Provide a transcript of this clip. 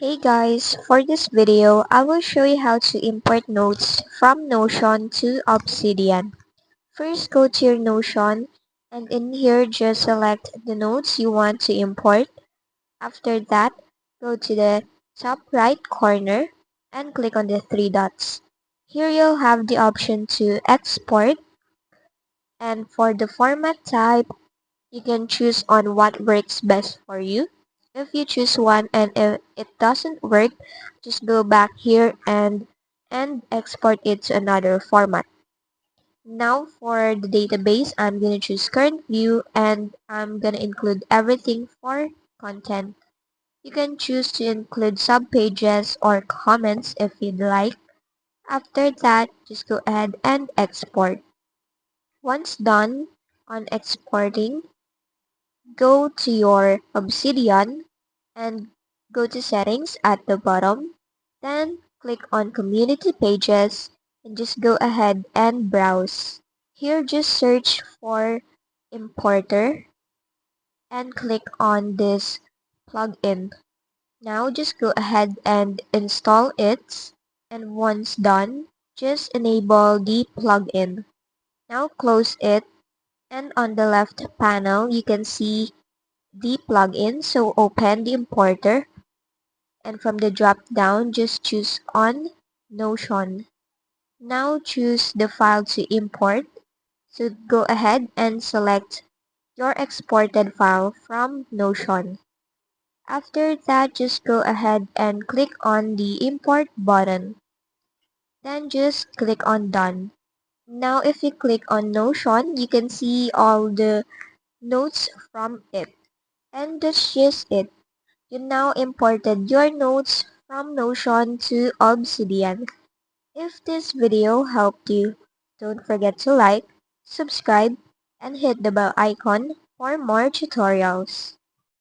Hey guys, for this video, I will show you how to import notes from Notion to Obsidian. First, go to your Notion and in here just select the notes you want to import. After that, go to the top right corner and click on the three dots. Here you'll have the option to export, and for the format type, you can choose on what works best for you. If you choose one and if it doesn't work, just go back here and export it to another format. Now for the database, I'm going to choose current view and I'm going to include everything for content. You can choose to include subpages or comments if you'd like. After that, just go ahead and export. Once done on exporting, go to your Obsidian and go to settings at the bottom. Then click on community pages and just go ahead and browse. Here just search for importer and click on this plugin. Now just go ahead and install it, and once done, just enable the plugin. Now close it, and on the left panel you can see the plugin, so open the importer and from the drop down just choose on Notion. Now choose the file to import, so go ahead and select your exported file from Notion. After that, just go ahead and click on the import button, then just click on done. Now if you click on Notion, you can see all the notes from it, and that's just it. You now imported your notes from Notion to Obsidian. If this video helped you, don't forget to like, subscribe, and hit the bell icon for more tutorials.